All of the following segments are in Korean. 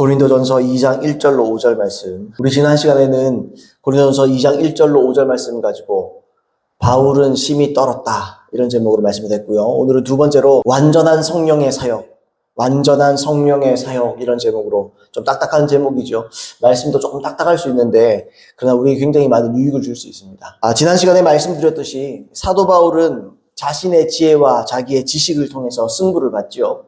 고린도전서 2장 1절로 5절 말씀. 우리 지난 시간에는 고린도전서 2장 1절로 5절 말씀 가지고 바울은 심히 떨었다, 이런 제목으로 말씀을 했고요. 오늘은 두 번째로 완전한 성령의 사역, 완전한 성령의 사역, 이런 제목으로 좀 딱딱한 제목이죠. 말씀도 조금 딱딱할 수 있는데 그러나 우리에게 굉장히 많은 유익을 줄 수 있습니다. 지난 시간에 말씀드렸듯이 사도 바울은 자신의 지혜와 자기의 지식을 통해서 승부를 봤죠.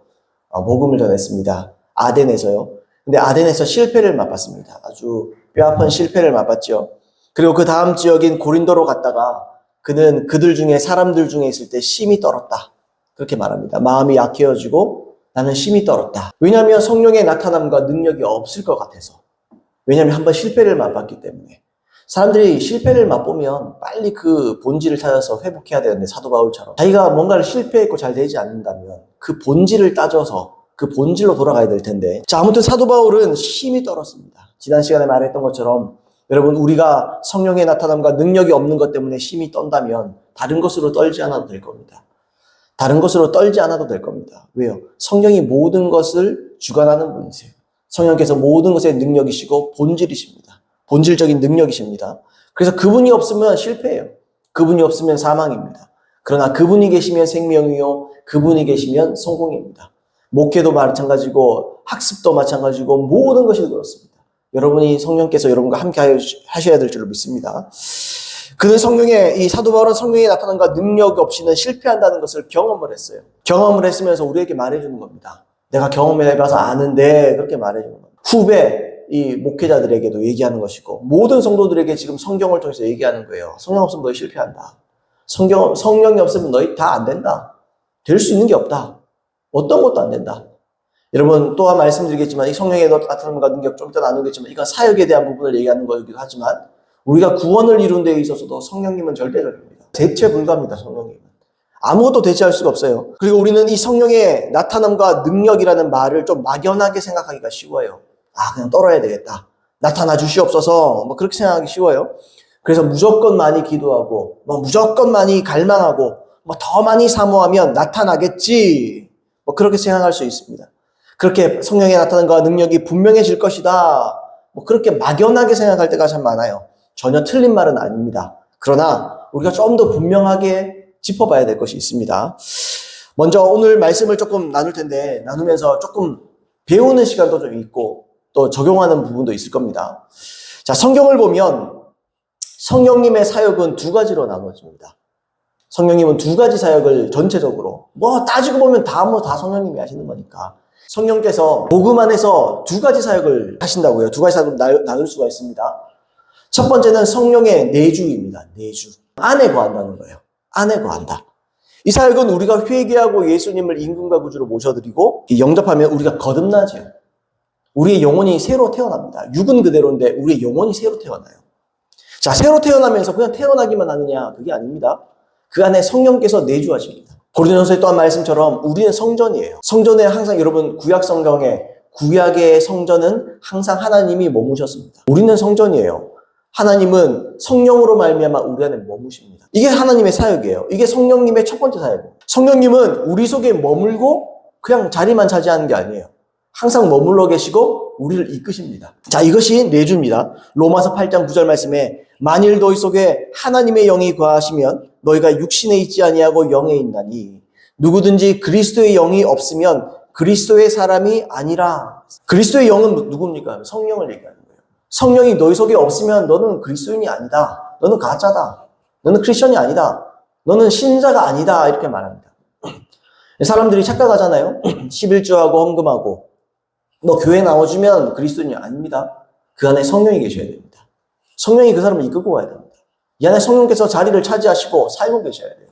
복음을 전했습니다. 아덴에서요. 근데 아덴에서 실패를 맛봤습니다. 아주 뼈아픈 실패를 맛봤죠. 그리고 그 다음 지역인 고린도로 갔다가 그는 그들 중에, 사람들 중에 있을 때 심히 떨었다, 그렇게 말합니다. 마음이 약해지고 나는 심히 떨었다. 왜냐하면 성령의 나타남과 능력이 없을 것 같아서. 왜냐하면 한번 실패를 맛봤기 때문에. 사람들이 실패를 맛보면 빨리 그 본질을 찾아서 회복해야 되는데, 사도 바울처럼 자기가 뭔가를 실패했고 잘 되지 않는다면 그 본질을 따져서 그 본질로 돌아가야 될 텐데. 자, 아무튼 사도 바울은 심히 떨었습니다. 지난 시간에 말했던 것처럼 여러분, 우리가 성령의 나타남과 능력이 없는 것 때문에 심히 떤다면 다른 것으로 떨지 않아도 될 겁니다. 다른 것으로 떨지 않아도 될 겁니다. 왜요? 성령이 모든 것을 주관하는 분이세요. 성령께서 모든 것의 능력이시고 본질이십니다. 본질적인 능력이십니다. 그래서 그분이 없으면 실패예요. 그분이 없으면 사망입니다. 그러나 그분이 계시면 생명이요, 그분이 계시면 성공입니다. 목회도 마찬가지고 학습도 마찬가지고 모든 것이 그렇습니다. 여러분이 성령께서 여러분과 함께 하셔야 될 줄로 믿습니다. 그는 이 사도 바울은 성령의 나타남과 능력 없이는 실패한다는 것을 경험을 했어요. 경험을 했으면서 우리에게 말해주는 겁니다. 내가 경험해봐서 아는데, 그렇게 말해주는 겁니다. 후배, 이 목회자들에게도 얘기하는 것이고, 모든 성도들에게 지금 성경을 통해서 얘기하는 거예요. 성령 없으면 너희 실패한다. 성령이 없으면 너희 다 안 된다. 될 수 있는 게 없다. 어떤 것도 안 된다. 여러분, 또한 말씀드리겠지만, 이 성령의 나타남과 능력, 좀 이따 나누겠지만, 이건 사역에 대한 부분을 얘기하는 거이기도 하지만, 우리가 구원을 이룬 데 있어서도 성령님은 절대적입니다. 대체 불가합니다, 성령님은. 아무것도 대체할 수가 없어요. 그리고 우리는 이 성령의 나타남과 능력이라는 말을 좀 막연하게 생각하기가 쉬워요. 그냥 떨어야 되겠다. 나타나 주시옵소서. 그렇게 생각하기 쉬워요. 그래서 무조건 많이 기도하고, 무조건 많이 갈망하고, 더 많이 사모하면 나타나겠지. 그렇게 생각할 수 있습니다. 그렇게 성령의 나타남과 능력이 분명해질 것이다. 그렇게 막연하게 생각할 때가 참 많아요. 전혀 틀린 말은 아닙니다. 그러나 우리가 좀 더 분명하게 짚어봐야 될 것이 있습니다. 먼저 오늘 말씀을 조금 나눌 텐데, 나누면서 조금 배우는 시간도 좀 있고 또 적용하는 부분도 있을 겁니다. 자, 성경을 보면 성령님의 사역은 두 가지로 나눠집니다. 성령님은 두 가지 사역을 전체적으로, 따지고 보면 다 성령님이 하시는 거니까. 성령께서 복음 안에서 두 가지 사역을 하신다고요. 두 가지 사역으로 나눌 수가 있습니다. 첫 번째는 성령의 내주입니다. 내주. 안에 거한다는 거예요. 안에 거한다. 이 사역은 우리가 회개하고 예수님을 임금과 구주로 모셔드리고 영접하면 우리가 거듭나죠. 우리의 영혼이 새로 태어납니다. 육은 그대로인데 우리의 영혼이 새로 태어나요. 자, 새로 태어나면서 그냥 태어나기만 하느냐? 그게 아닙니다. 그 안에 성령께서 내주하십니다. 고린도전서에 또한 말씀처럼 우리는 성전이에요. 성전에 항상, 여러분, 구약 성경에, 구약의 성전은 항상 하나님이 머무셨습니다. 우리는 성전이에요. 하나님은 성령으로 말미암아 우리 안에 머무십니다. 이게 하나님의 사역이에요. 이게 성령님의 첫 번째 사역이에요. 성령님은 우리 속에 머물고 그냥 자리만 차지하는 게 아니에요. 항상 머물러 계시고 우리를 이끄십니다. 자, 이것이 내주입니다. 로마서 8장 9절 말씀에 만일 너희 속에 하나님의 영이 거하시면 너희가 육신에 있지 아니하고 영에 있나니 누구든지 그리스도의 영이 없으면 그리스도의 사람이 아니라. 그리스도의 영은 누굽니까? 성령을 얘기하는 거예요. 성령이 너희 속에 없으면 너는 그리스도인이 아니다. 너는 가짜다. 너는 크리스천이 아니다. 너는 신자가 아니다. 이렇게 말합니다. 사람들이 착각하잖아요. 11조하고 헌금하고 너 교회 나와주면 그리스도인이 아닙니다. 그 안에 성령이 계셔야 됩니다. 성령이 그 사람을 이끌고 가야 됩니다. 이 안에 성령께서 자리를 차지하시고 살고 계셔야 돼요.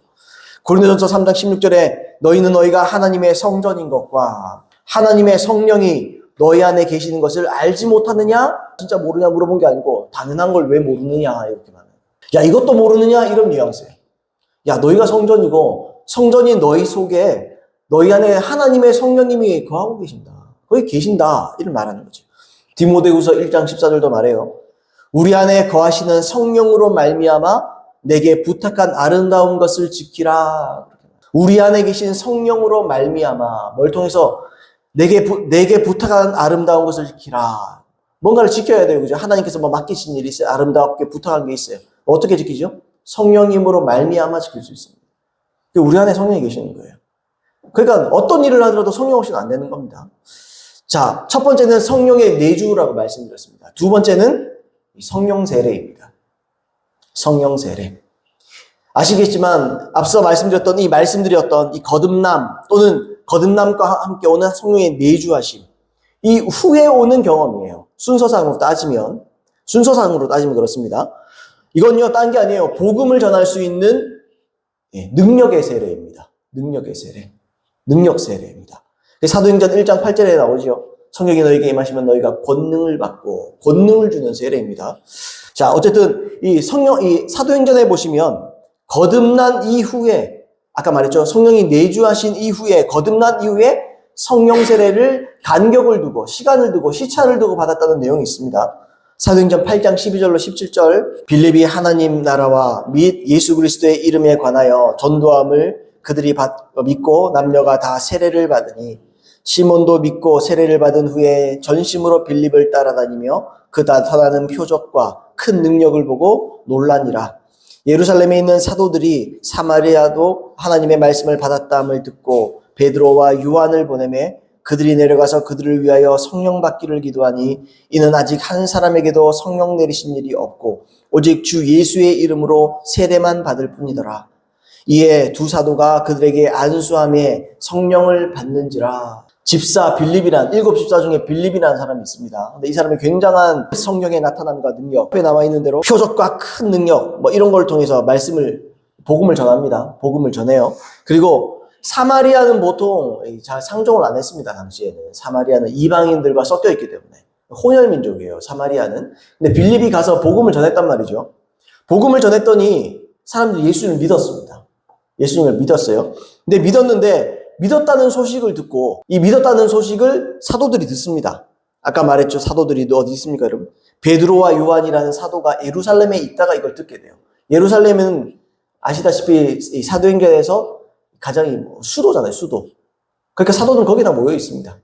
고린도전서 3장 16절에 너희는 너희가 하나님의 성전인 것과 하나님의 성령이 너희 안에 계시는 것을 알지 못하느냐? 진짜 모르냐 물어본 게 아니고 당연한 걸 왜 모르느냐, 이렇게 말해요. 야, 이것도 모르느냐? 이런 뉘앙스예요. 야, 너희가 성전이고 성전인 너희 속에 너희 안에 하나님의 성령님이 거하고 계신다. 거기 계신다. 이를 말하는 거죠. 디모데후서 1장 14절도 말해요. 우리 안에 거하시는 성령으로 말미암아 내게 부탁한 아름다운 것을 지키라. 우리 안에 계신 성령으로 말미암아, 뭘 통해서? 내게 부탁한 아름다운 것을 지키라. 뭔가를 지켜야 돼요. 그죠? 하나님께서 뭐 맡기신 일이 있어요. 아름답게 부탁한 게 있어요. 어떻게 지키죠? 성령님으로 말미암아 지킬 수 있습니다. 우리 안에 성령이 계시는 거예요. 그러니까 어떤 일을 하더라도 성령 없이는 안 되는 겁니다. 자, 첫 번째는 성령의 내주라고 말씀드렸습니다. 두 번째는 성령 세례입니다. 성령 세례. 아시겠지만 앞서 말씀드렸던 이 거듭남 또는 거듭남과 함께 오는 성령의 내주하심. 이 후에 오는 경험이에요. 순서상으로 따지면 그렇습니다. 이건요, 딴 게 아니에요. 복음을 전할 수 있는 능력의 세례입니다. 능력의 세례. 능력 세례입니다. 사도행전 1장 8절에 나오죠. 성령이 너희에게 임하시면 너희가 권능을 받고 권능을 주는 세례입니다. 자, 어쨌든 이 사도행전에 보시면 거듭난 이후에 아까 말했죠. 성령이 내주하신 이후에 거듭난 이후에 성령 세례를 간격을 두고 시간을 두고 시차를 두고 받았다는 내용이 있습니다. 사도행전 8장 12절로 17절 빌립이 하나님 나라와 및 예수 그리스도의 이름에 관하여 전도함을 그들이 믿고 남녀가 다 세례를 받으니 시몬도 믿고 세례를 받은 후에 전심으로 빌립을 따라다니며 그 나타나는 표적과 큰 능력을 보고 놀라니라. 예루살렘에 있는 사도들이 사마리아도 하나님의 말씀을 받았다함을 듣고 베드로와 요한을 보내매 그들이 내려가서 그들을 위하여 성령 받기를 기도하니 이는 아직 한 사람에게도 성령 내리신 일이 없고 오직 주 예수의 이름으로 세례만 받을 뿐이더라. 이에 두 사도가 그들에게 안수함에 성령을 받는지라. 집사 빌립이란 7집사 중에 빌립이라는 사람이 있습니다. 근데 이 사람이 굉장한 성령의 나타남과 능력, 앞에 나와 있는 대로 표적과 큰 능력 이런 걸 통해서 복음을 전합니다. 복음을 전해요. 그리고 사마리아는 보통 잘 상종을 안 했습니다. 당시에는 사마리아는 이방인들과 섞여 있기 때문에 혼혈 민족이에요. 사마리아는. 근데 빌립이 가서 복음을 전했단 말이죠. 복음을 전했더니 사람들이 예수님을 믿었습니다. 예수님을 믿었어요. 근데 믿었다는 소식을 듣고 이 믿었다는 소식을 사도들이 듣습니다. 아까 말했죠. 사도들이 어디 있습니까, 여러분? 베드로와 요한이라는 사도가 예루살렘에 있다가 이걸 듣게 돼요. 예루살렘은 아시다시피 이 사도행전에서 가장 수도잖아요, 수도. 그러니까 사도들은 거기다 모여 있습니다.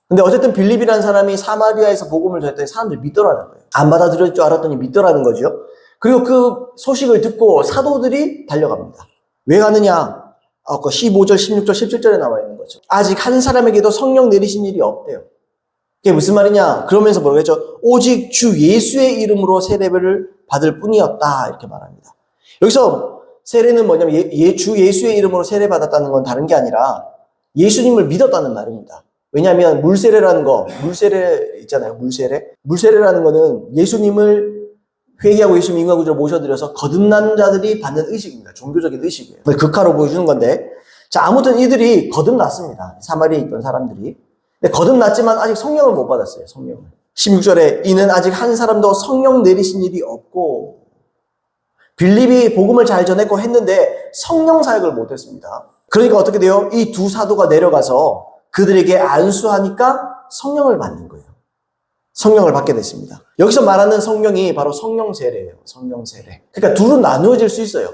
근데 어쨌든 빌립이라는 사람이 사마리아에서 복음을 전했더니 사람들이 믿더라는 거예요. 안 받아들일 줄 알았더니 믿더라는 거죠. 그리고 그 소식을 듣고 사도들이 달려갑니다. 왜 가느냐? 아까 15절, 16절, 17절에 나와 있는 거죠. 아직 한 사람에게도 성령 내리신 일이 없대요. 그게 무슨 말이냐? 그러면서 뭐라고 했죠? 오직 주 예수의 이름으로 세례를 받을 뿐이었다. 이렇게 말합니다. 여기서 세례는 뭐냐면 주 예수의 이름으로 세례 받았다는 건 다른 게 아니라 예수님을 믿었다는 말입니다. 왜냐하면 물세례라는 물세례 있잖아요. 물세례라는 거는 예수님을 회개하고 예수님 인간구조로 모셔드려서 거듭난 자들이 받는 의식입니다. 종교적인 의식이에요. 극화로 보여주는 건데, 자, 아무튼 이들이 거듭났습니다. 사마리아에 있던 사람들이. 근데 거듭났지만 아직 성령을 못 받았어요. 성령을. 16절에 이는 아직 한 사람도 성령 내리신 일이 없고, 빌립이 복음을 잘 전했고 했는데 성령 사역을 못 했습니다. 그러니까 어떻게 돼요? 이 두 사도가 내려가서 그들에게 안수하니까 성령을 받는 거예요. 성령을 받게 됐습니다. 여기서 말하는 성령이 바로 성령 세례예요. 성령 세례. 그러니까 둘은 나누어질 수 있어요.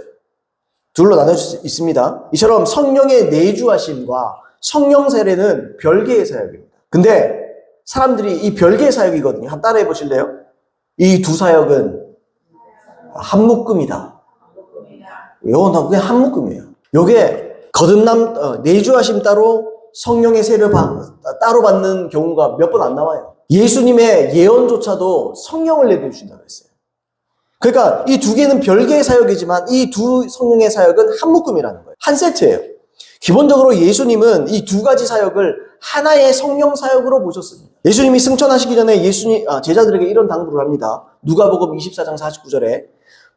둘로 나누어질 수 있습니다. 이처럼 성령의 내주하심과 성령 세례는 별개의 사역입니다. 근데 사람들이 이 별개의 사역이거든요. 한번 따라해 보실래요? 이 두 사역은 한 묶음이다. 이건 그냥 한 묶음이에요. 요게 거듭남, 내주하심 따로 성령의 세례를 따로 받는 경우가 몇 번 안 나와요. 예수님의 예언조차도 성령을 내려주신다고 했어요. 그러니까 이 두 개는 별개의 사역이지만 이 두 성령의 사역은 한 묶음이라는 거예요. 한 세트예요. 기본적으로 예수님은 이 두 가지 사역을 하나의 성령 사역으로 보셨습니다. 예수님이 승천하시기 전에 제자들에게 이런 당부를 합니다. 누가복음 24장 49절에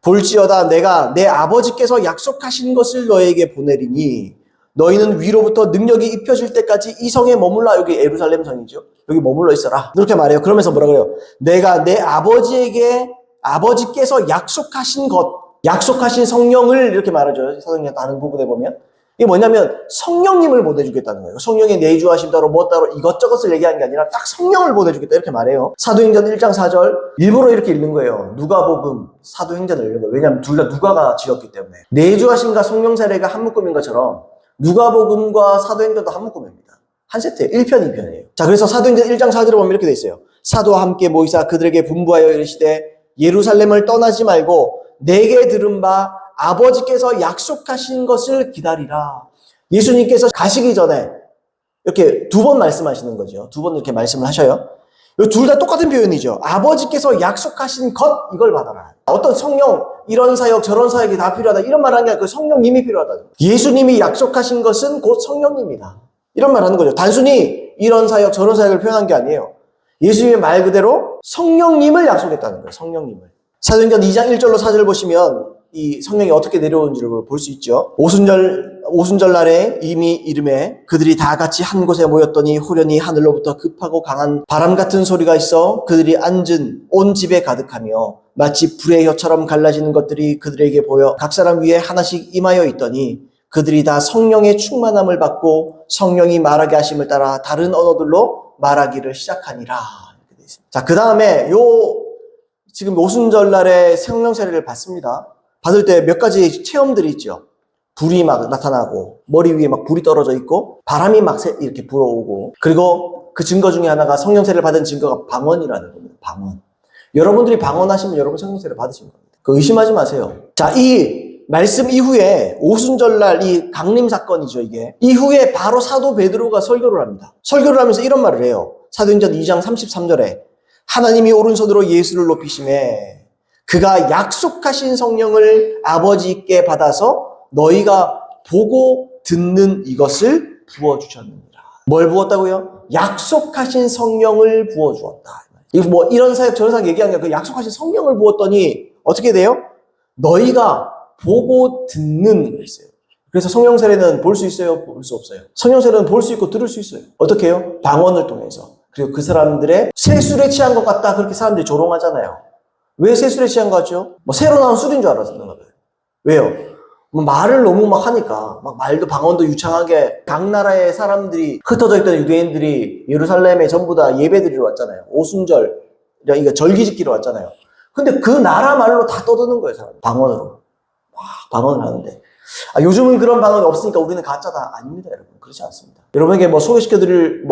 볼지어다 내가 내 아버지께서 약속하신 것을 너에게 보내리니 너희는 위로부터 능력이 입혀질 때까지 이 성에 머물라. 여기 예루살렘 성이죠. 여기 머물러 있어라. 이렇게 말해요. 그러면서 뭐라 그래요? 내가 내 아버지께서 약속하신 성령을 이렇게 말하죠. 사도행전 다른 부분에 보면. 이게 뭐냐면 성령님을 보내주겠다는 거예요. 성령의 내주하심 따로 뭐 따로 이것저것을 얘기하는 게 아니라 딱 성령을 보내주겠다 이렇게 말해요. 사도행전 1장 4절 일부러 이렇게 읽는 거예요. 누가복음 사도행전을 읽는 거예요. 왜냐하면 둘 다 누가가 지었기 때문에. 내주하심과 성령 세례가 한 묶음인 것처럼 누가복음과 사도행전도 한 묶음입니다. 한 세트예요. 1편, 2편이에요. 자, 그래서 사도행전 1장 4절에 보면 이렇게 돼 있어요. 사도와 함께 모이사 그들에게 분부하여 이르시되 예루살렘을 떠나지 말고 내게 들은 바 아버지께서 약속하신 것을 기다리라. 예수님께서 가시기 전에 이렇게 두 번 말씀하시는 거죠. 두 번 이렇게 말씀을 하셔요. 둘 다 똑같은 표현이죠. 아버지께서 약속하신 것, 이걸 받아라. 어떤 성령, 이런 사역, 저런 사역이 다 필요하다. 이런 말 하는 게 아니라 그 성령님이 필요하다. 예수님이 약속하신 것은 곧 성령님이다. 이런 말 하는 거죠. 단순히 이런 사역, 저런 사역을 표현한 게 아니에요. 예수님의 말 그대로 성령님을 약속했다는 거예요. 성령님을. 사도행전 2장 1절로 4절 보시면 이 성령이 어떻게 내려오는지를 볼 수 있죠. 오순절 날에 이미 이름에 그들이 다 같이 한 곳에 모였더니 후련히 하늘로부터 급하고 강한 바람 같은 소리가 있어 그들이 앉은 온 집에 가득하며 마치 불의 혀처럼 갈라지는 것들이 그들에게 보여 각 사람 위에 하나씩 임하여 있더니 그들이 다 성령의 충만함을 받고 성령이 말하게 하심을 따라 다른 언어들로 말하기를 시작하니라. 이렇게 되어 있습니다. 자, 그 다음에 지금 오순절 날에 성령 세례를 받습니다. 받을 때 몇 가지 체험들이 있죠. 불이 막 나타나고 머리 위에 막 불이 떨어져 있고 바람이 막 이렇게 불어오고, 그리고 그 증거 중에 하나가 성령 세례를 받은 증거가 방언이라는 겁니다. 방언. 여러분들이 방언하시면 여러분 성령 세례 받으신 겁니다. 그 의심하지 마세요. 자, 이 말씀 이후에 오순절날 이 강림 사건이죠, 이게. 이후에 바로 사도 베드로가 설교를 합니다. 설교를 하면서 이런 말을 해요. 사도행전 2장 33절에 하나님이 오른손으로 예수를 높이심에 그가 약속하신 성령을 아버지께 받아서 너희가 보고 듣는 이것을 부어주셨느니라. 뭘 부었다고요? 약속하신 성령을 부어주었다. 이거 뭐 이런 사역 저런 사역 얘기하는 게 그 약속하신 성령을 부었더니 어떻게 돼요? 너희가 보고 듣는 했어요. 그래서 성령 세례는 볼 수 있어요? 볼 수 없어요? 성령 세례는 볼 수 있고 들을 수 있어요. 어떻게 해요? 방언을 통해서. 그리고 그 사람들의 새술에 취한 것 같다, 그렇게 사람들이 조롱하잖아요. 왜 새술에 취한 것 같죠? 뭐 새로 나온 술인 줄 알았었나 봐요. 왜요? 뭐 말을 너무 막 하니까 막 말도 방언도 유창하게 각 나라의 사람들이 흩어져 있던 유대인들이 예루살렘에 전부 다 예배드리러 왔잖아요. 오순절, 그러니까 절기 지키러 왔잖아요. 근데 그 나라 말로 다 떠드는 거예요, 사람. 방언으로. 막 방언을 하는데. 요즘은 그런 방언이 없으니까 우리는 가짜다. 아닙니다, 여러분. 그렇지 않습니다. 여러분에게 뭐 소개시켜드릴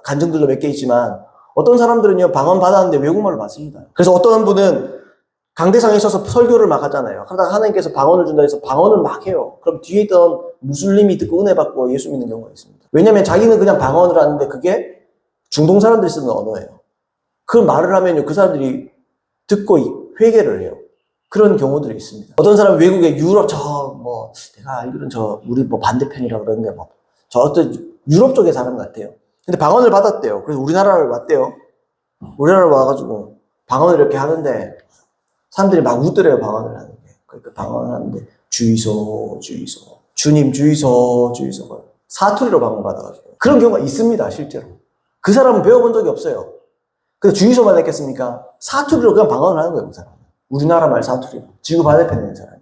간증들도 몇 개 있지만 어떤 사람들은요, 방언 받았는데 외국말로 받습니다. 그래서 어떤 분은 강대상에 서서 설교를 막 하잖아요. 그러다가 하나님께서 방언을 준다 해서 방언을 막 해요. 그럼 뒤에 있던 무슬림이 듣고 은혜 받고 예수 믿는 경우가 있습니다. 왜냐면 자기는 그냥 방언을 하는데 그게 중동 사람들이 쓰는 언어예요. 그 말을 하면요, 그 사람들이 듣고 회개를 해요. 그런 경우들이 있습니다. 어떤 사람은 외국에 유럽 내가 알기로는 우리 반대편이라 그러는데 저 어떤 유럽 쪽에 사는 것 같아요. 근데 방언을 받았대요. 그래서 우리나라를 왔대요. 우리나라를 와가지고 방언을 이렇게 하는데 사람들이 막 웃더래요, 방언을 하는 게. 그러니까 방언을 하는데 주이소 주님 주이소 사투리로 방언 받아가지고 그런 경우가 있습니다, 실제로. 그 사람은 배워본 적이 없어요. 근데 주이소만 했겠습니까? 사투리로 그냥 방언을 하는 거예요, 그 사람은. 우리나라 말 사투리로. 지구 반대편에 있는 사람이.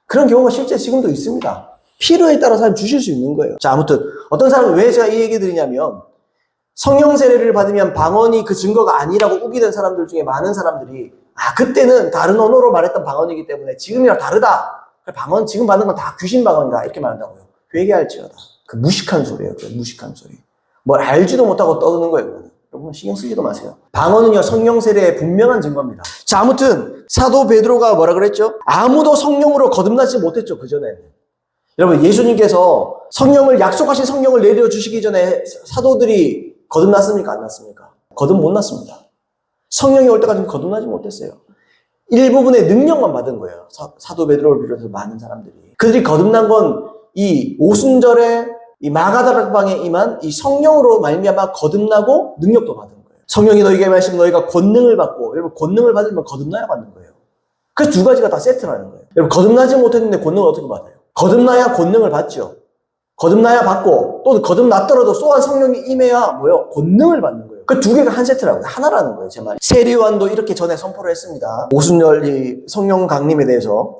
그런 경우가 실제 지금도 있습니다. 필요에 따라 사람 주실 수 있는 거예요. 자, 아무튼 어떤 사람은 왜 제가 이 얘기 드리냐면 성령 세례를 받으면 방언이 그 증거가 아니라고 우기는 사람들 중에 많은 사람들이 그때는 다른 언어로 말했던 방언이기 때문에 지금이랑 다르다. 방언 지금 받는 건 다 귀신 방언이다. 이렇게 말한다고요. 회개할지어다. 그 무식한 소리예요. 그 무식한 소리. 뭘 알지도 못하고 떠드는 거예요. 여러분 신경 쓰지도 마세요. 방언은요, 성령 세례의 분명한 증거입니다. 자, 아무튼 사도 베드로가 뭐라 그랬죠? 아무도 성령으로 거듭나지 못했죠, 그전에는. 여러분, 예수님께서 약속하신 성령을 내려주시기 전에 사도들이 거듭났습니까? 안 났습니까? 거듭 못 났습니다. 성령이 올 때까지는 거듭나지 못했어요. 일부분의 능력만 받은 거예요. 사도 베드로를 비롯해서 많은 사람들이. 그들이 거듭난 건 이 오순절에 이 마가다락방에 임한 이 성령으로 말미암아 거듭나고 능력도 받은 거예요. 성령이 너희에게 말씀 너희가 권능을 받고, 여러분 권능을 받으면 거듭나야 받는 거예요. 그 두 가지가 다 세트라는 거예요. 여러분 거듭나지 못했는데 권능을 어떻게 받아요? 거듭나야 권능을 받죠. 거듭나야 받고, 또 거듭났더라도 또한 성령이 임해야 권능을 받는 거예요. 그 두 개가 한 세트라고요. 하나라는 거예요, 제 말이. 세례요한도 이렇게 전에 선포를 했습니다. 오순절 이 성령 강림에 대해서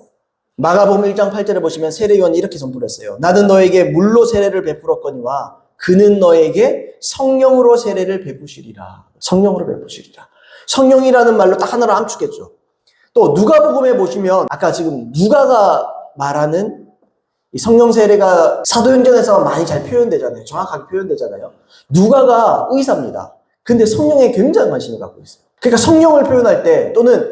마가복음 1장 8절에 보시면 세례요한이 이렇게 선포를 했어요. 나는 너에게 물로 세례를 베풀었거니와 그는 너에게 성령으로 세례를 베푸시리라. 성령으로 베푸시리라. 성령이라는 말로 딱 하나를 암축했죠. 또 누가복음에 보시면 아까 지금 누가가 말하는 이 성령 세례가 사도행전에서 많이 잘 표현되잖아요. 정확하게 표현되잖아요. 누가가 의사입니다. 근데 성령에 굉장히 관심을 갖고 있어요. 그러니까 성령을 표현할 때 또는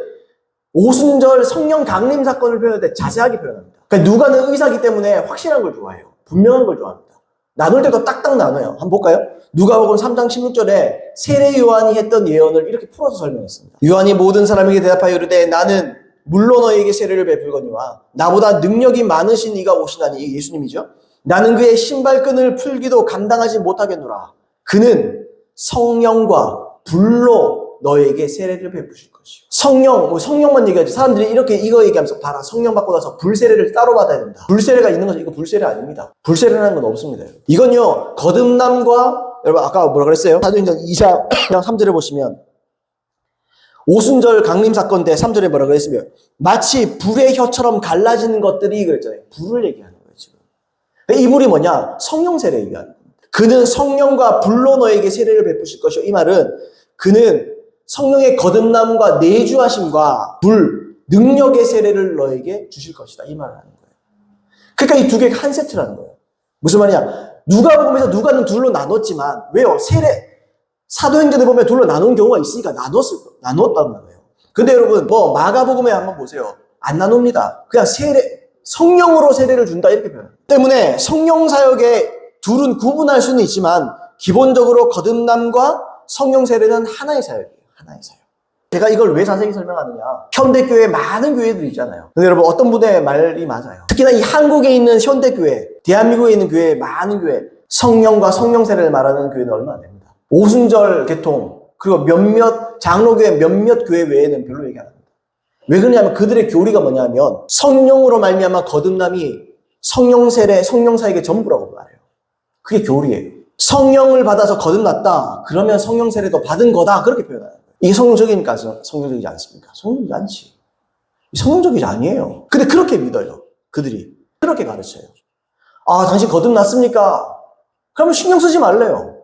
오순절 성령 강림 사건을 표현할 때 자세하게 표현합니다. 그러니까 누가는 의사이기 때문에 확실한 걸 좋아해요. 분명한 걸 좋아합니다. 나눌 때도 딱딱 나눠요. 한번 볼까요? 누가복음 3장 16절에 세례 요한이 했던 예언을 이렇게 풀어서 설명했습니다. 요한이 모든 사람에게 대답하여 이르되 나는 물로 너에게 세례를 베풀거니와 나보다 능력이 많으신 이가 오시나니, 이게 예수님이죠. 나는 그의 신발끈을 풀기도 감당하지 못하겠노라. 그는 성령과 불로 너에게 세례를 베푸실 것이요. 성령만 얘기하지. 사람들이 이렇게 이거 얘기하면서 봐라, 성령 받고 나서 불세례를 따로 받아야 된다. 불세례가 있는 거죠. 이거 불세례 아닙니다. 불세례라는 건 없습니다. 이건요, 거듭남과, 여러분 아까 뭐라 그랬어요? 사도행전 2장 3절에 보시면 오순절 강림 사건 때 3절에 뭐라 그랬으면 마치 불의 혀처럼 갈라지는 것들이 그랬잖아요. 불을 얘기하는 거예요, 지금. 이 불이 뭐냐? 성령 세례 얘기하는 겁니다. 그는 성령과 불로 너에게 세례를 베푸실 것이요. 이 말은 그는 성령의 거듭남과 내주하심과 불, 능력의 세례를 너에게 주실 것이다. 이 말을 하는 거예요. 그러니까 이 두 개가 한 세트라는 거예요. 무슨 말이냐? 누가복음에서 누가는 둘로 나눴지만 왜요? 사도행전에 보면 둘로 나눈 경우가 있으니까 나눴다는 거예요. 근데 여러분, 마가복음에 한번 보세요. 안 나눕니다. 그냥 성령으로 세례를 준다, 이렇게 표현해요. 때문에 성령 사역에 둘은 구분할 수는 있지만, 기본적으로 거듭남과 성령 세례는 하나의 사역이에요. 하나의 사역. 제가 이걸 왜 자세히 설명하느냐. 현대교회 많은 교회들이 있잖아요. 근데 여러분, 어떤 분의 말이 맞아요. 특히나 이 한국에 있는 현대교회, 대한민국에 있는 교회, 많은 교회, 성령과 성령 세례를 말하는 교회는 얼마 안 됩니다. 오순절 개통, 그리고 장로교회 몇몇 교회 외에는 별로 얘기 안 합니다. 왜 그러냐면 그들의 교리가 뭐냐면 성령으로 말미암아 거듭남이 성령 세례, 성령 사역의 전부라고 말해요. 그게 교리예요. 성령을 받아서 거듭났다. 그러면 성령 세례도 받은 거다. 그렇게 표현하는 거예요. 이게 성령적입니까? 성령적이지 않습니까? 성령적이지 않지. 성령적이지 아니에요. 근데 그렇게 믿어요. 그들이. 그렇게 가르쳐요. 아, 당신 거듭났습니까? 그러면 신경 쓰지 말래요.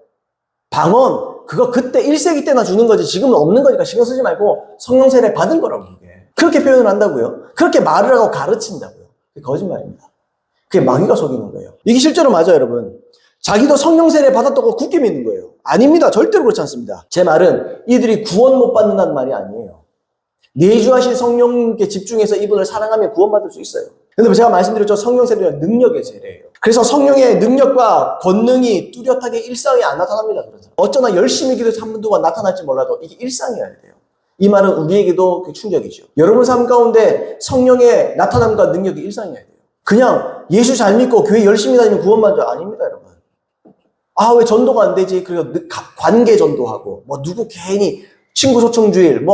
방언, 그거 그때 1세기 때나 주는 거지 지금은 없는 거니까 신경 쓰지 말고 성령 세례 받은 거라고 그게. 그렇게 표현을 한다고요. 그렇게 말을 하고 가르친다고요. 그게 거짓말입니다. 그게 마귀가 속이는 거예요. 이게 실제로 맞아요, 여러분. 자기도 성령 세례 받았다고 굳게 믿는 거예요. 아닙니다. 절대로 그렇지 않습니다. 제 말은 이들이 구원 못 받는다는 말이 아니에요. 내주하신 성령께 집중해서 이분을 사랑하면 구원받을 수 있어요. 근데 제가 말씀드렸죠. 성령 세례는 능력의 세례예요. 그래서 성령의 능력과 권능이 뚜렷하게 일상에 안 나타납니다. 그래서 어쩌나 열심히 기도해서 한 번 동안 나타날지 몰라도 이게 일상이어야 돼요. 이 말은 우리에게도 충격이죠. 여러분 삶 가운데 성령의 나타남과 능력이 일상이어야 돼요. 그냥 예수 잘 믿고 교회 열심히 다니면 구원받는 줄 아닙니다, 여러분. 아, 왜 전도가 안 되지? 그리고 관계 전도하고 누구 괜히 친구 초청주일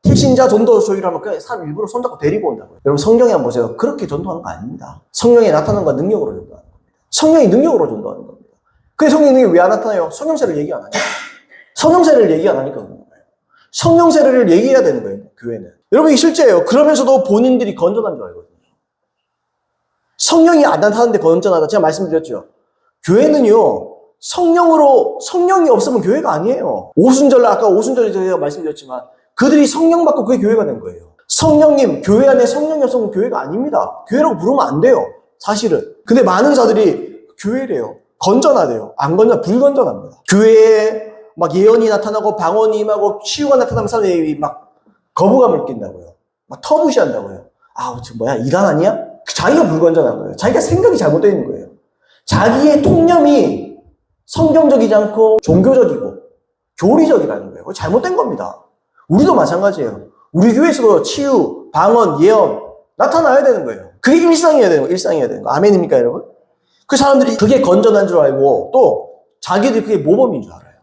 택신자 전도 소위라면 그냥 사람 일부러 손잡고 데리고 온다고요. 여러분 성경에 한번 보세요. 그렇게 전도하는 거 아닙니다. 성령의 나타남과 능력으로 전도하는 겁니다. 성령이 능력으로 전도하는 겁니다. 근데 성령의 능력이 왜 안 나타나요? 성령세를 얘기 안 하니까. 성령세를 얘기 안 하니까 그런 거예요. 성령세를 얘기해야 되는 거예요, 교회는. 여러분 이게 실제예요. 그러면서도 본인들이 건전한 줄 알거든요. 성령이 안 나타나는데 건전하다. 제가 말씀드렸죠. 교회는요. 성령이 없으면 교회가 아니에요. 아까 오순절에 제가 말씀드렸지만 그들이 성령 받고 그게 교회가 된 거예요. 성령님, 교회 안에 성령이 없으면 교회가 아닙니다. 교회라고 부르면 안 돼요. 사실은. 근데 많은 자들이 교회래요. 건전하대요. 안 불건전합니다. 교회에 예언이 나타나고 방언이 임하고 치유가 나타나면 사람들이 거부감을 느낀다고요. 터부시한다고요. 이단 아니야? 자기가 불건전한 거예요. 자기가 생각이 잘못되어 있는 거예요. 자기의 통념이 성경적이지 않고 종교적이고 교리적이라는 거예요. 잘못된 겁니다. 우리도 마찬가지예요. 우리 교회에서도 치유, 방언, 예언 나타나야 되는 거예요. 그게 일상이어야 되는 거예요. 일상이어야 되는 거. 아멘입니까, 여러분? 그 사람들이 그게 건전한 줄 알고 또 자기들이 그게 모범인 줄 알아요.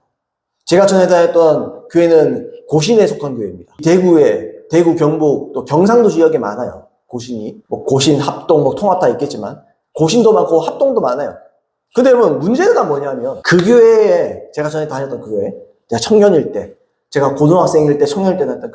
제가 전에 다녔던 교회는 고신에 속한 교회입니다. 대구, 경북, 또 경상도 지역에 많아요. 고신이. 고신, 합동, 통합 다 있겠지만 고신도 많고 합동도 많아요. 근데 여러분 문제가 뭐냐면 그 교회에 제가 전에 다녔던 그 교회, 제가 청년일 때, 제가 고등학생일 때, 청년일 때 다녔던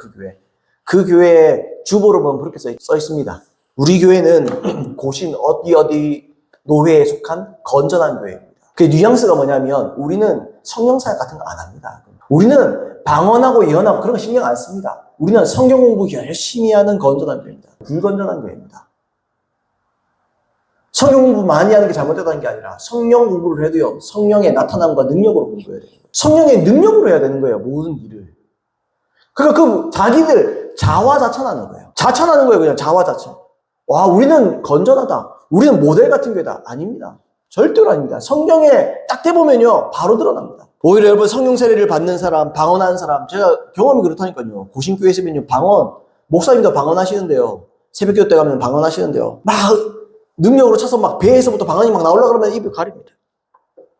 그 교회에 주보로 보면 그렇게 써 있습니다. 우리 교회는 고신 어디 노회에 속한 건전한 교회입니다. 그 뉘앙스가 뭐냐면 우리는 성령사역 같은 거 안 합니다. 우리는 방언하고 예언하고 그런 거 신경 안 씁니다. 우리는 성경 공부 열심히 하는 건전한 교회입니다. 불건전한 교회입니다. 성경 공부 많이 하는 게 잘못되다는 게 아니라 성령 공부를 해도요, 성령의 나타남과 능력으로 공부해야 돼요. 성령의 능력으로 해야 되는 거예요, 모든 일을. 그러니까 자기들 자화자찬하는 거예요. 자찬하는 거예요, 그냥 자화자찬. 와, 우리는 건전하다. 우리는 모델 같은 교회다. 아닙니다. 절대로 아닙니다. 성경에 딱 대보면요, 바로 드러납니다. 오히려 여러분 성령 세례를 받는 사람, 방언하는 사람, 제가 경험이 그렇다니까요. 고신교회 있으면요, 목사님도 방언하시는데요. 새벽기도 때 가면 방언하시는데요. 막 능력으로 차서 막 배에서부터 방언이 막 나오려고 그러면 입을 가립니다.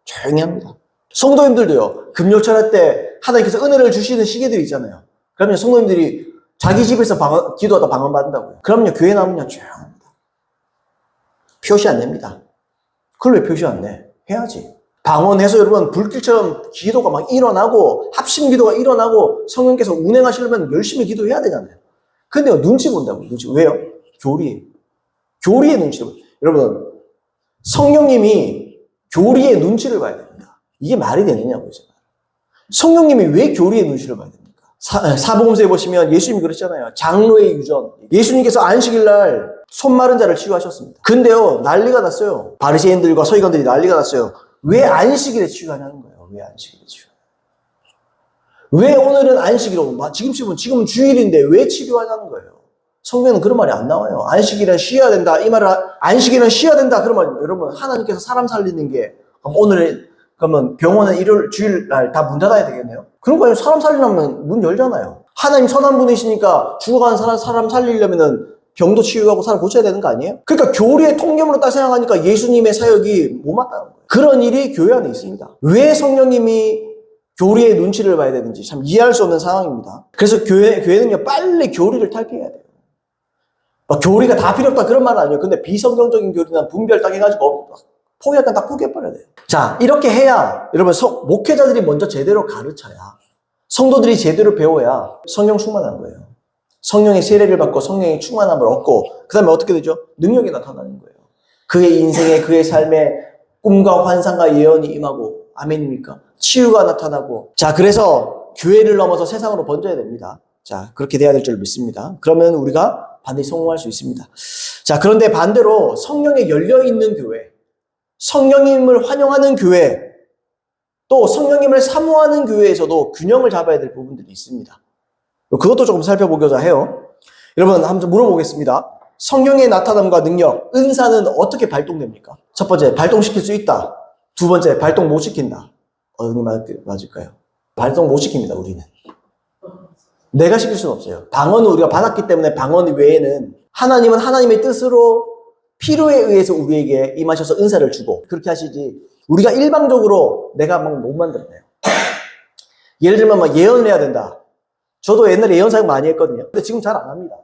조용히 합니다. 성도님들도요, 금요철 때 하나님께서 은혜를 주시는 시기들이 있잖아요. 그러면 성도님들이 자기 집에서 기도하다 방언 받는다고요. 그러면요, 교회 나오면요, 조용합니다. 표시 안 냅니다. 그걸 왜 표시 안 내? 해야지. 방언해서 여러분, 불길처럼 기도가 막 일어나고, 합심 기도가 일어나고, 성령께서 운행하시려면 열심히 기도해야 되잖아요. 근데요, 눈치 본다고요. 눈치. 왜요? 교리의 눈치를 봐요. 여러분, 성령님이 교리의 눈치를 봐야 됩니다. 이게 말이 되느냐고요, 제가. 성령님이 왜 교리의 눈치를 봐야 됩니까? 사복음서에 보시면 예수님이 그랬잖아요. 장로의 유전. 예수님께서 안식일 날 손 마른 자를 치유하셨습니다. 근데요, 난리가 났어요. 바리새인들과 서기관들이 난리가 났어요. 왜 안식일에 치유하냐는 거예요. 왜 안식일에 치유하냐. 왜 오늘은 안식일이고, 지금은 주일인데 왜 치료하냐는 거예요. 성경에는 그런 말이 안 나와요. 안식일은 쉬어야 된다. 이 말을, 안식일은 쉬어야 된다. 그런 말이에요. 여러분, 하나님께서 사람 살리는 게, 그러면 병원은 주일날 다 문 닫아야 되겠네요? 그런 거 아니에요. 사람 살리려면 문 열잖아요. 하나님 선한 분이시니까 죽어가는 사람 살리려면은 병도 치유하고 사람 고쳐야 되는 거 아니에요? 그러니까 교리의 통념으로 딱 생각하니까 예수님의 사역이 못맞다는 거예요. 그런 일이 교회 안에 있습니다. 왜 성령님이 교리의 눈치를 봐야 되는지 참 이해할 수 없는 상황입니다. 그래서 교회는요, 빨리 교리를 탈피해야 돼요. 교리가 다 필요 없다 그런 말은 아니에요. 근데 비성경적인 교리는 분별 딱 해가지고 포기할까 딱 포기해버려야 돼요. 자, 이렇게 해야 여러분 목회자들이 먼저 제대로 가르쳐야, 성도들이 제대로 배워야 성령 충만한 거예요. 성령의 세례를 받고 성령의 충만함을 얻고 그 다음에 어떻게 되죠? 능력이 나타나는 거예요. 그의 인생에, 그의 삶에 꿈과 환상과 예언이 임하고, 아멘입니까? 치유가 나타나고. 자, 그래서 교회를 넘어서 세상으로 번져야 됩니다. 자, 그렇게 돼야 될 줄 믿습니다. 그러면 우리가 반드시 성공할 수 있습니다. 자, 그런데 반대로 성령에 열려있는 교회, 성령님을 환영하는 교회, 또 성령님을 사모하는 교회에서도 균형을 잡아야 될 부분들이 있습니다. 그것도 조금 살펴보고자 해요. 여러분, 한번 물어보겠습니다. 성령의 나타남과 능력, 은사는 어떻게 발동됩니까? 첫 번째, 발동시킬 수 있다. 두 번째, 발동 못 시킨다. 어느 맞을까요? 발동 못 시킵니다, 우리는. 내가 시킬 수는 없어요. 방언은 우리가 받았기 때문에 방언 외에는 하나님은 하나님의 뜻으로 필요에 의해서 우리에게 임하셔서 은사를 주고 그렇게 하시지, 우리가 일방적으로 내가 막 못 만들어내요. 예를 들면 막 예언을 해야 된다. 저도 옛날에 예언 사역 많이 했거든요. 근데 지금 잘 안 합니다.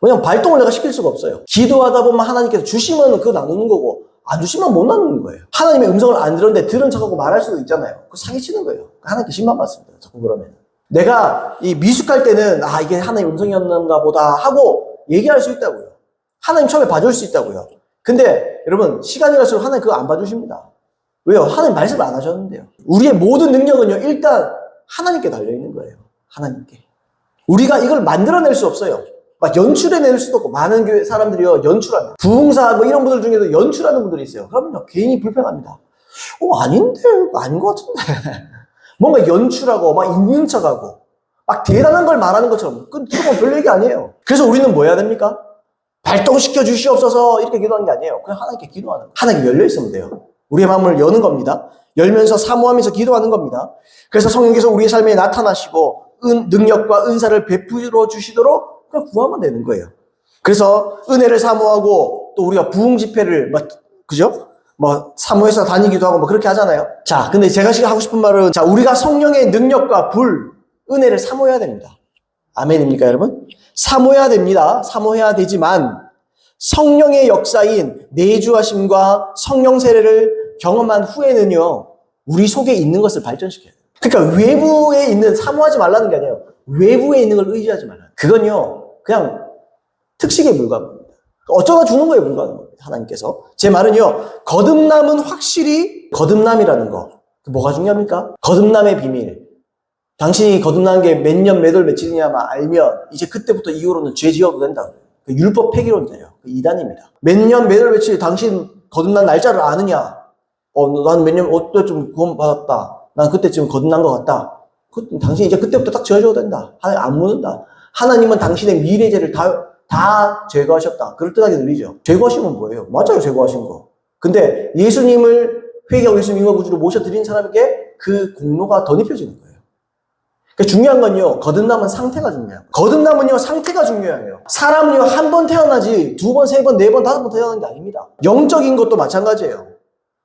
왜냐면 발동을 내가 시킬 수가 없어요. 기도하다 보면 하나님께서 주시면 그거 나누는 거고, 안 주시면 못 나누는 거예요. 하나님의 음성을 안 들었는데 들은 척하고 말할 수도 있잖아요. 그거 사기치는 거예요. 하나님께 신만 받습니다. 자꾸 그러면. 내가 이 미숙할 때는 이게 하나님의 음성이었는가 보다 하고 얘기할 수 있다고요. 하나님 처음에 봐줄 수 있다고요. 근데 여러분, 시간이 갈수록 하나님 그거 안 봐주십니다. 왜요? 하나님 말씀을 안 하셨는데요. 우리의 모든 능력은요, 일단 하나님께 달려있는 거예요. 하나님께. 우리가 이걸 만들어낼 수 없어요. 막 연출해낼 수도 없고, 많은 교회 사람들이요, 연출합니다. 부흥사 이런 분들 중에도 연출하는 분들이 있어요. 그러면요, 괜히 불편합니다. 아닌데? 아닌 것 같은데. 뭔가 연출하고, 막 있는 척하고, 막 대단한 걸 말하는 것처럼. 그건 별 얘기 아니에요. 그래서 우리는 뭐 해야 됩니까? 발동시켜 주시옵소서 이렇게 기도하는 게 아니에요. 그냥 하나님께 기도하는 거예요. 하나님께 열려있으면 돼요. 우리의 마음을 여는 겁니다. 열면서 사모하면서 기도하는 겁니다. 그래서 성령께서 우리의 삶에 나타나시고 능력과 은사를 베풀어 주시도록 그냥 구하면 되는 거예요. 그래서 은혜를 사모하고 또 우리가 부흥 집회를 그죠? 사모해서 다니기도 하고 그렇게 하잖아요. 자, 근데 제가 지금 하고 싶은 말은, 자, 우리가 성령의 능력과 은혜를 사모해야 됩니다. 아멘입니까, 여러분? 사모해야 됩니다. 사모해야 되지만 성령의 역사인 내주하심과 성령 세례를 경험한 후에는요, 우리 속에 있는 것을 발전시켜야 돼요. 그러니까 외부에 있는, 사모하지 말라는 게 아니에요. 외부에 있는 걸 의지하지 말라는. 그건요, 그냥 특식에 불과한 겁니다. 어쩌다 주는 거에 불과한 겁니다. 하나님께서. 제 말은요, 거듭남은 확실히, 거듭남이라는 거, 뭐가 중요합니까? 거듭남의 비밀. 당신이 거듭나는 게 몇 년, 몇 월, 며칠이냐만 알면 이제 그때부터 이후로는 죄 지어도 된다. 그 율법 폐기론자예요. 그 이단입니다. 몇 년, 몇 월, 며칠 당신 거듭난 날짜를 아느냐? 난 몇 년, 어때쯤 구원받았다. 난 그때쯤 거듭난 것 같다. 당신 이제 그때부터 딱 지어줘도 된다. 하나님 안 묻는다. 하나님은 당신의 미래 죄를 다 제거하셨다. 그럴듯하게 들리죠. 제거하시면 뭐예요? 맞아요, 제거하신 거. 근데 예수님을 회개하고 예수님 인간 구주로 모셔드린 사람에게 그 공로가 덧입혀지는 거예요. 그러니까 중요한 건요, 거듭남은 상태가 중요해요. 거듭남은요, 상태가 중요해요. 사람은요, 한 번 태어나지, 두 번, 세 번, 네 번, 다섯 번 태어나는 게 아닙니다. 영적인 것도 마찬가지예요.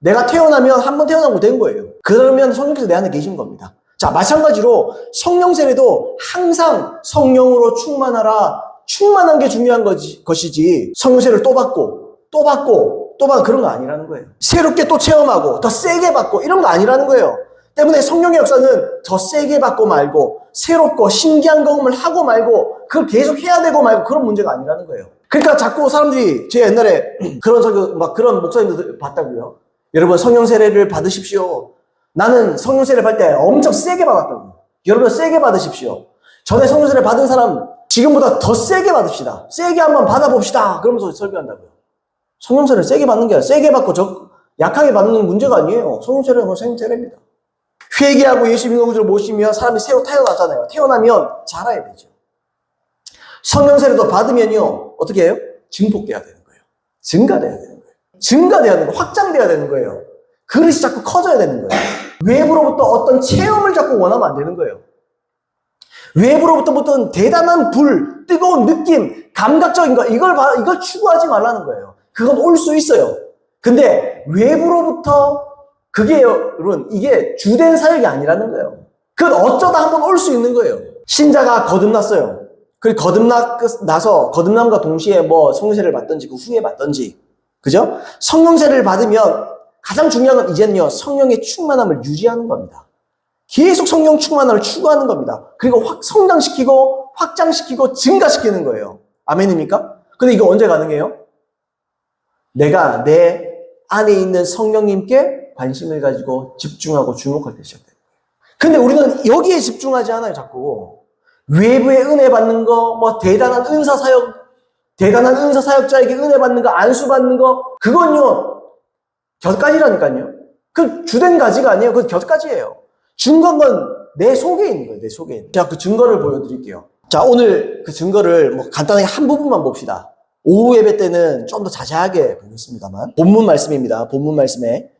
내가 태어나면 한 번 태어나고 된 거예요. 그러면 성령께서 내 안에 계신 겁니다. 자, 마찬가지로 성령 세례도 항상 성령으로 충만하라. 충만한 게 중요한 것이지 성령 세례를 또 받고 그런 거 아니라는 거예요. 새롭게 또 체험하고 더 세게 받고 이런 거 아니라는 거예요. 때문에 성령의 역사는 더 세게 받고 말고 새롭고 신기한 경험을 하고 말고 그걸 계속 해야 되고 말고 그런 문제가 아니라는 거예요. 그러니까 자꾸 사람들이 제 옛날에 그런 목사님들 봤다고요. 여러분 성령 세례를 받으십시오. 나는 성령 세례 받을 때 엄청 세게 받았다고. 여러분 세게 받으십시오. 전에 성령 세례 받은 사람 지금보다 더 세게 받읍시다. 세게 한번 받아봅시다. 그러면서 설교한다고요. 성령 세례를 세게 받는 게 아니라 세게 받고 약하게 받는 문제가 아니에요. 성령 세례는 성령 세례입니다. 회개하고 예수 믿는 구주를 모시면 사람이 새로 태어나잖아요. 태어나면 자라야 되죠. 성령 세례도 받으면요. 어떻게 해요? 증폭돼야 되는 거예요. 증가돼야 되는 거예요. 증가돼야 되는 거예요. 확장돼야 되는 거예요. 그릇이 자꾸 커져야 되는 거예요. 외부로부터 어떤 체험을 자꾸 원하면 안 되는 거예요. 외부로부터 어떤 대단한 불, 뜨거운 느낌, 감각적인 거, 이걸 추구하지 말라는 거예요. 그건 올 수 있어요. 근데 외부로부터 그게 여러분 이게 주된 사역이 아니라는 거예요. 그건 어쩌다 한번 올 수 있는 거예요. 신자가 거듭났어요. 그리고 거듭남과 동시에 성령세례를 받든지 그 후에 받든지, 그죠? 성령세례를 받으면 가장 중요한 건 이제는요 성령의 충만함을 유지하는 겁니다. 계속 성령 충만함을 추구하는 겁니다. 그리고 성장시키고 확장시키고 증가시키는 거예요. 아멘입니까? 근데 이거 언제 가능해요? 내가 내 안에 있는 성령님께 관심을 가지고 집중하고 주목할 때 시작돼요. 근데 우리는 여기에 집중하지 않아요, 자꾸. 외부의 은혜 받는 거, 대단한 은사 사역자에게 은혜 받는 거, 안수 받는 거, 그건요, 곁가지라니까요. 그 주된 가지가 아니에요. 그 곁가지예요. 중요한 건 내 속에 있는 거예요, 내 속에 있는. 제가 그 증거를 보여드릴게요. 자, 오늘 그 증거를 간단하게 한 부분만 봅시다. 오후 예배 때는 좀 더 자세하게 보겠습니다만. 본문 말씀입니다. 본문 말씀에.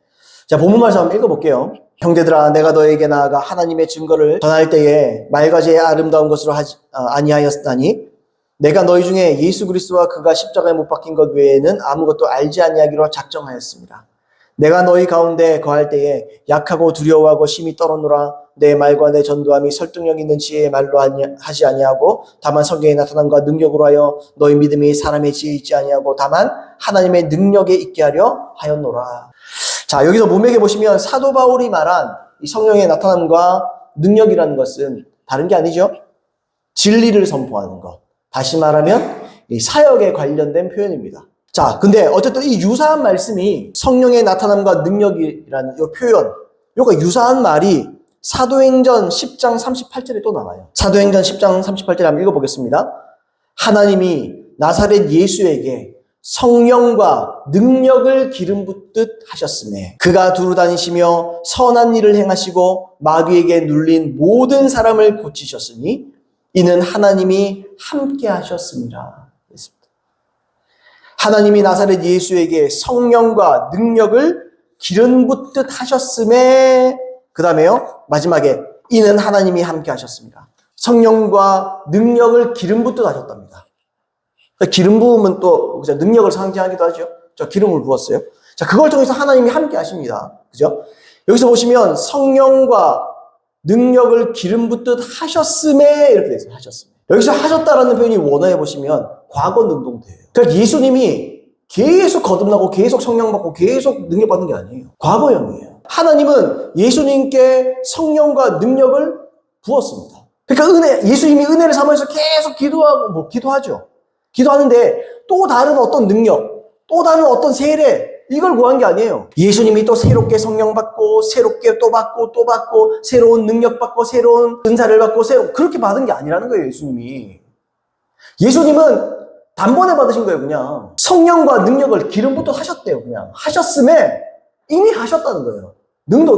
자, 본문 말씀 한번 읽어볼게요. 형제들아, 내가 너에게 나아가 하나님의 증거를 전할 때에 말과 제의 아름다운 것으로 아니하였다니 내가 너희 중에 예수 그리스도와 그가 십자가에 못 박힌 것 외에는 아무것도 알지 아니하기로 작정하였습니다. 내가 너희 가운데 거할 때에 약하고 두려워하고 심히 떨어노라. 내 말과 내 전도함이 설득력 있는 지혜의 말로 하지 아니하고 다만 성경의 나타남과 능력으로 하여 너희 믿음이 사람의 지혜에 있지 아니하고 다만 하나님의 능력에 있게 하려 하였노라. 자, 여기서 문맥에 보시면 사도 바울이 말한 이 성령의 나타남과 능력이라는 것은 다른 게 아니죠. 진리를 선포하는 것. 다시 말하면 이 사역에 관련된 표현입니다. 자, 근데 어쨌든 이 유사한 말씀이 성령의 나타남과 능력이라는 이 표현, 요거 유사한 말이 사도행전 10장 38절에 또 나와요. 사도행전 10장 38절에 한번 읽어보겠습니다. 하나님이 나사렛 예수에게 성령과 능력을 기름 붓듯 하셨으며 그가 두루 다니시며 선한 일을 행하시고 마귀에게 눌린 모든 사람을 고치셨으니 이는 하나님이 함께 하셨습니다. 하나님이 나사렛 예수에게 성령과 능력을 기름 붓듯 하셨음에 그 다음에요 마지막에 이는 하나님이 함께 하셨습니다. 성령과 능력을 기름 붓듯 하셨답니다. 기름 부으면 또 능력을 상징하기도 하죠. 자, 기름을 부었어요. 자, 그걸 통해서 하나님이 함께 하십니다. 그죠? 여기서 보시면 성령과 능력을 기름 붓듯 하셨음에 이렇게 되어 있습니다. 하셨음에. 여기서 하셨다라는 표현이 원어에 보시면 과거 능동태예요. 그러니까 예수님이 계속 거듭나고 계속 성령 받고 계속 능력 받는 게 아니에요. 과거형이에요. 하나님은 예수님께 성령과 능력을 부었습니다. 그러니까 예수님이 은혜를 삼아서 계속 기도하죠. 기도하는데 또 다른 어떤 능력, 또 다른 어떤 세례, 이걸 구한 게 아니에요. 예수님이 또 새롭게 성령 받고, 새롭게 또 받고, 새로운 능력 받고, 새로운 은사를 받고, 그렇게 받은 게 아니라는 거예요, 예수님이. 예수님은 단번에 받으신 거예요, 그냥. 성령과 능력을 기름부터 하셨대요, 그냥. 하셨음에 이미 하셨다는 거예요.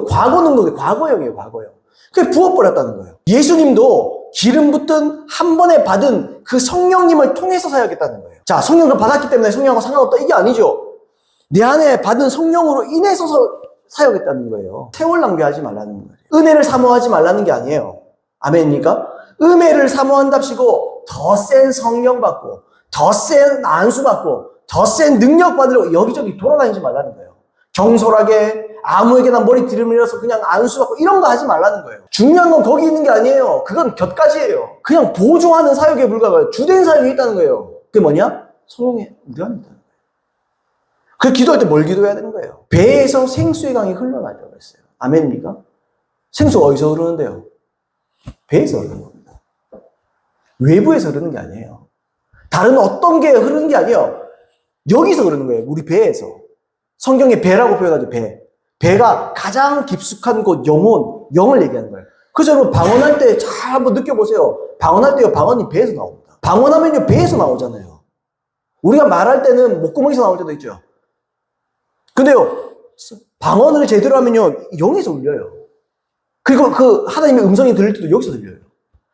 과거 능력이 과거형이에요, 과거형. 그게 부어버렸다는 거예요. 예수님도 기름 붓든 한 번에 받은 그 성령님을 통해서 사역했다는 거예요. 자, 성령을 받았기 때문에 성령하고 상관없다, 이게 아니죠. 내 안에 받은 성령으로 인해서 사역했다는 거예요. 세월 낭비하지 말라는 거예요. 은혜를 사모하지 말라는 게 아니에요. 아멘입니까? 은혜를 사모한답시고 더 센 성령 받고 더 센 안수 받고 더 센 능력 받으려고 여기저기 돌아다니지 말라는 거예요. 경솔하게 아무에게나 머리 들이밀어서 그냥 안수 받고 이런 거 하지 말라는 거예요. 중요한 건 거기 있는 게 아니에요. 그건 곁가지예요. 그냥 보조하는 사역에 불과해요. 주된 사역이 있다는 거예요. 그게 뭐냐? 성령이 우리 안에 있다는 거예요. 그 기도할 때 뭘 기도해야 되는 거예요? 배에서 생수의 강이 흘러나려고 했어요. 아멘입니까? 생수가 어디서 흐르는데요? 배에서 흐르는 겁니다. 외부에서 흐르는 게 아니에요. 다른 어떤 게 흐르는 게 아니에요. 여기서 흐르는 거예요. 우리 배에서. 성경에 배라고 표현하죠. 배가 가장 깊숙한 곳, 영을 얘기하는 거예요. 그래서 여러분 방언할 때 잘 한번 느껴보세요. 방언할 때요, 방언이 배에서 나옵니다. 방언하면요, 배에서 나오잖아요. 우리가 말할 때는 목구멍에서 나올 때도 있죠. 근데요, 방언을 제대로 하면요, 영에서 울려요. 그리고 그 하나님의 음성이 들릴 때도 여기서 들려요.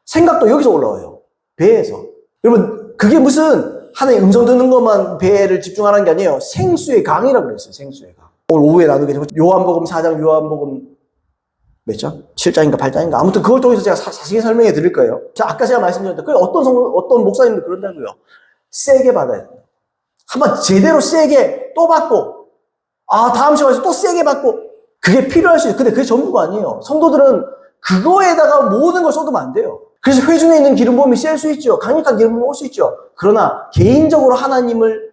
생각도 여기서 올라와요. 배에서. 여러분, 그게 무슨 하나님의 음성 듣는 것만 배를 집중하는 게 아니에요. 생수의 강이라고 그랬어요. 생수의 강. 오늘 오후에 나누게 되고, 요한복음 4장, 요한복음 몇 장? 7장인가 8장인가? 아무튼 그걸 통해서 제가 자세히 설명해 드릴 거예요. 자, 아까 제가 말씀드렸는데, 그 어떤 목사님도 그런다고요. 세게 받아야 돼요. 한번 제대로 세게 또 받고, 다음 시간에서 또 세게 받고, 그게 필요할 수 있어요. 근데 그게 전부가 아니에요. 성도들은 그거에다가 모든 걸 쏟으면 안 돼요. 그래서 회중에 있는 기름 부음이 셀 수 있죠. 강력한 기름 부음이 올 수 있죠. 그러나 개인적으로 하나님을,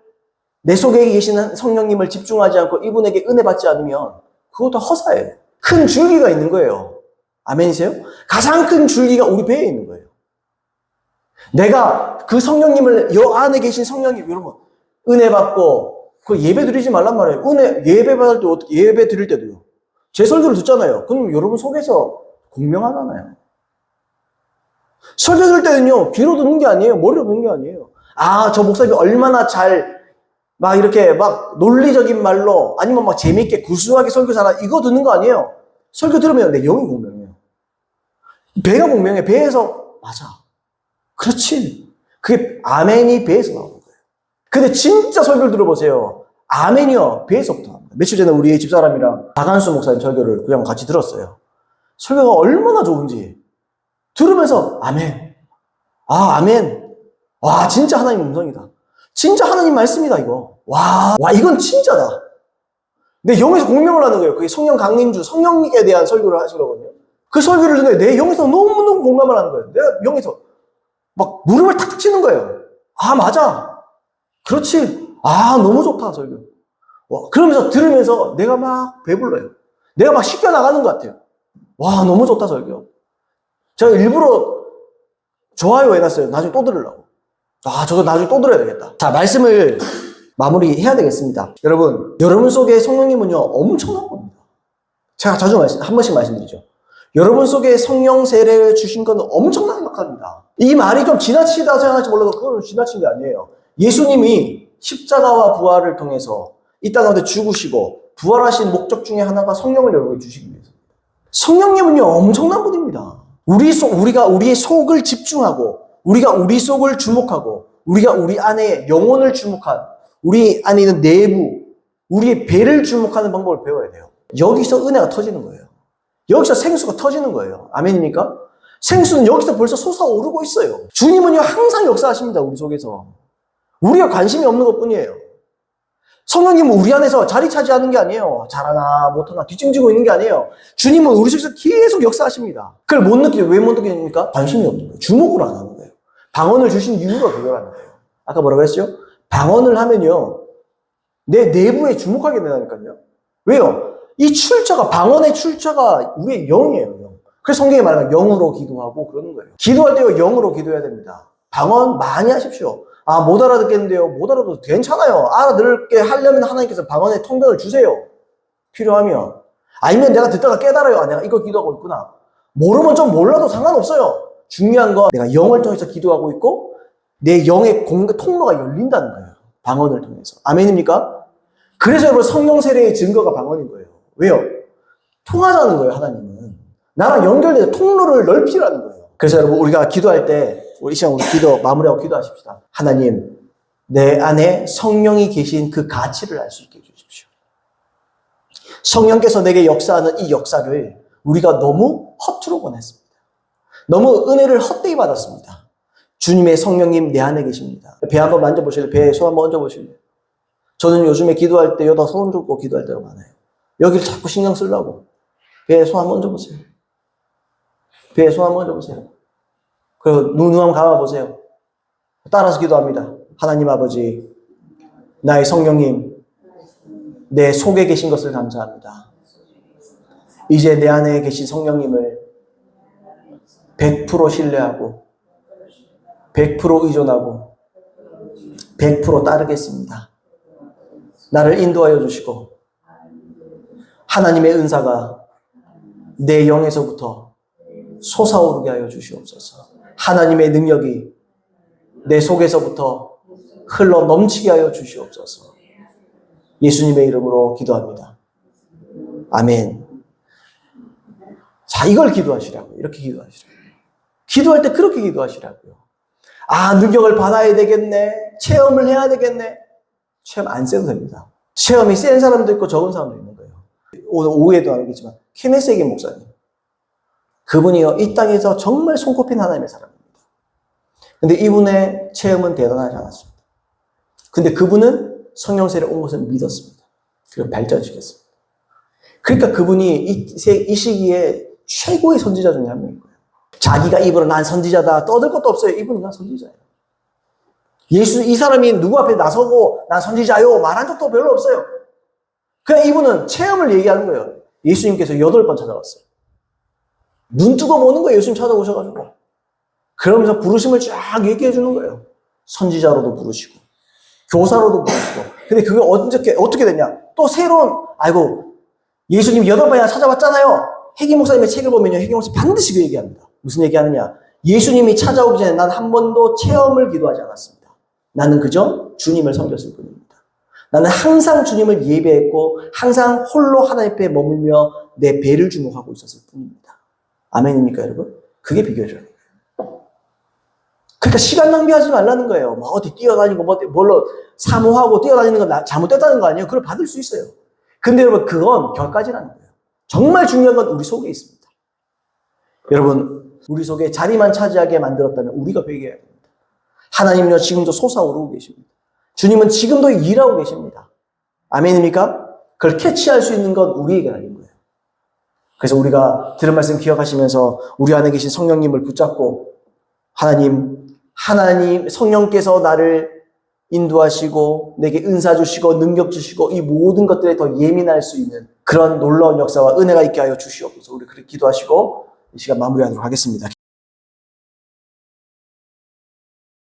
내 속에 계시는 성령님을 집중하지 않고 이분에게 은혜 받지 않으면 그것도 허사예요. 큰 줄기가 있는 거예요. 아멘이세요? 가장 큰 줄기가 우리 배에 있는 거예요. 내가 그 성령님을, 여 안에 계신 성령님, 여러분, 은혜 받고, 그 예배 드리지 말란 말이에요. 예배 받을 때 어떻게, 예배 드릴 때도요. 제 설교를 듣잖아요. 그럼 여러분 속에서 공명하잖아요. 설교 들을 때는요, 귀로 듣는 게 아니에요. 머리로 듣는 게 아니에요. 저 목사님이 얼마나 이렇게 논리적인 말로, 아니면 재미있게 구수하게 설교 잘하나, 이거 듣는 거 아니에요. 설교 들으면 내 영이 공명해요. 배가 공명해. 배에서, 맞아. 그렇지. 그게 아멘이 배에서 나오는 거예요. 근데 진짜 설교를 들어보세요. 아멘이요, 배에서부터 합니다. 며칠 전에 우리 집사람이랑 박한수 목사님 설교를 그냥 같이 들었어요. 설교가 얼마나 좋은지 들으면서 아멘. 아멘. 와, 진짜 하나님 음성이다. 진짜 하나님 말씀이다, 이거. 와, 이건 진짜다. 내 영에서 공명을 하는 거예요. 그게 성령 강림주, 성령에 대한 설교를 하신 거거든요. 그 설교를 듣는데 내 영에서 너무너무 공감을 하는 거예요. 내가 영에서 무릎을 탁탁 치는 거예요. 맞아. 그렇지. 너무 좋다, 설교. 그러면서 들으면서 내가 배불러요. 내가 씻겨 나가는 것 같아요. 와, 너무 좋다, 설교. 제가 일부러 좋아요 해놨어요. 나중에 또 들으려고. 저도 나중에 또 들어야 되겠다. 자, 말씀을 마무리해야 되겠습니다. 여러분 속에 성령님은요, 엄청난 겁니다. 제가 자주 한 번씩 말씀드리죠. 여러분 속에 성령 세례를 주신 건 엄청난 역할입니다. 이 말이 좀 지나치다고 생각할지 몰라도 그건 지나친 게 아니에요. 예수님이 십자가와 부활을 통해서 이 땅 가운데 죽으시고 부활하신 목적 중에 하나가 성령을 여러분에게 주시기 위해서입니다. 성령님은요, 엄청난 분입니다. 우리가 우리의 속을 집중하고, 우리가 우리 속을 주목하고, 우리가 우리 안에 영혼을 주목한, 우리 안에 있는 내부, 우리의 배를 주목하는 방법을 배워야 돼요. 여기서 은혜가 터지는 거예요. 여기서 생수가 터지는 거예요. 아멘입니까? 생수는 여기서 벌써 솟아오르고 있어요. 주님은요, 항상 역사하십니다, 우리 속에서. 우리가 관심이 없는 것 뿐이에요. 성령님은 우리 안에서 자리 차지하는 게 아니에요. 잘하나 못하나 뒷짐지고 있는 게 아니에요. 주님은 우리 속에서 계속 역사하십니다. 그걸 못 느끼죠. 왜 못 느끼니까? 관심이 없는 거예요. 주목을 안 하는 거예요. 방언을 주신 이유가 그거라는 거예요. 아까 뭐라고 했죠? 방언을 하면요, 내 내부에 주목하게 된다니까요. 왜요? 이 출처가, 방언의 출처가 우리의 영이에요. 영. 그래서 성경에 말하면 영으로 기도하고 그러는 거예요. 기도할 때요, 영으로 기도해야 됩니다. 방언 많이 하십시오. 못 알아듣겠는데요. 못 알아도 괜찮아요. 알아듣게 하려면 하나님께서 방언의 통변을 주세요. 필요하면. 아니면 내가 듣다가 깨달아요. 내가 이거 기도하고 있구나. 모르면 좀 몰라도 상관없어요. 중요한 건 내가 영을 통해서 기도하고 있고, 내 영의 통로가 열린다는 거예요. 방언을 통해서. 아멘입니까? 그래서 여러분 성령 세례의 증거가 방언인 거예요. 왜요? 통하자는 거예요, 하나님은. 나랑 연결돼서 통로를 넓히라는 거예요. 그래서 여러분 우리가 기도할 때 우리 이 시간 우리 기도 마무리하고 기도하십시다. 하나님, 내 안에 성령이 계신 그 가치를 알 수 있게 해주십시오. 성령께서 내게 역사하는 이 역사를 우리가 너무 허투루 보냈습니다. 너무 은혜를 헛되이 받았습니다. 주님의 성령님 내 안에 계십니다. 배 한번 만져보실래요? 배에 손 한번 얹어보실래요? 저는 요즘에 기도할 때 여기다 손 얹고 기도할 때가 많아요. 여기를 자꾸 신경 쓰려고. 배에 손 한번 얹어보세요. 배에 손 한번 얹어보세요. 그리고 눈 한번 감아보세요. 따라서 기도합니다. 하나님 아버지, 나의 성령님, 내 속에 계신 것을 감사합니다. 이제 내 안에 계신 성령님을 100% 신뢰하고 100% 의존하고 100% 따르겠습니다. 나를 인도하여 주시고 하나님의 은사가 내 영에서부터 솟아오르게 하여 주시옵소서. 하나님의 능력이 내 속에서부터 흘러 넘치게 하여 주시옵소서. 예수님의 이름으로 기도합니다. 아멘. 자, 이걸 기도하시라고요. 이렇게 기도하시라고요. 기도할 때 그렇게 기도하시라고요. 아, 능력을 받아야 되겠네. 체험을 해야 되겠네. 체험 안 세도 됩니다. 체험이 센 사람도 있고 적은 사람도 있는 거예요. 오늘 오후에도 알겠지만 케네스 에겐 목사님. 그분이요, 이 땅에서 정말 손꼽힌 하나님의 사람입니다. 근데 이분의 체험은 대단하지 않았습니다. 근데 그분은 성령 세례 온 것을 믿었습니다. 그리고 발전시켰습니다. 그러니까 그분이 이 시기에 최고의 선지자 중에 한 명인 거예요. 자기가 입으로 난 선지자다 떠들 것도 없어요. 이분이 난 선지자예요. 이 사람이 누구 앞에 나서고 난 선지자요 말한 적도 별로 없어요. 그냥 이분은 체험을 얘기하는 거예요. 예수님께서 8번 찾아왔어요. 눈 뜨고 보는 거예요. 예수님 찾아오셔가지고. 그러면서 부르심을 쫙 얘기해 주는 거예요. 선지자로도 부르시고 교사로도 부르시고. 근데 그게 어떻게 됐냐? 또 새로운, 아이고, 예수님 8번이나 찾아왔잖아요. 해기 목사님의 책을 보면요, 해기 목사님 반드시 그 얘기합니다. 무슨 얘기하느냐? 예수님이 찾아오기 전에 난 한 번도 체험을 기도하지 않았습니다. 나는 그저 주님을 섬겼을 뿐입니다. 나는 항상 주님을 예배했고 항상 홀로 하나님 앞에 머물며 내 배를 주목하고 있었을 뿐입니다. 아멘입니까, 여러분? 그게 비결이라는 거예요. 그러니까 시간 낭비하지 말라는 거예요. 뭐 어디 뛰어다니고 뭘로 사모하고 뛰어다니는 건 잘못됐다는 거 아니에요. 그걸 받을 수 있어요. 근데 여러분, 그건 결까지라는 거예요. 정말 중요한 건 우리 속에 있습니다. 여러분, 우리 속에 자리만 차지하게 만들었다면 우리가 회개해야 됩니다. 하나님은요, 지금도 솟아오르고 계십니다. 주님은 지금도 일하고 계십니다. 아멘입니까? 그걸 캐치할 수 있는 건 우리에게 달린 거예요. 그래서 우리가 들은 말씀 기억하시면서 우리 안에 계신 성령님을 붙잡고 하나님, 성령께서 나를 인도하시고 내게 은사 주시고 능력 주시고 이 모든 것들에 더 예민할 수 있는 그런 놀라운 역사와 은혜가 있게 하여 주시옵소서. 우리 그렇게 기도하시고 이 시간 마무리하도록 하겠습니다.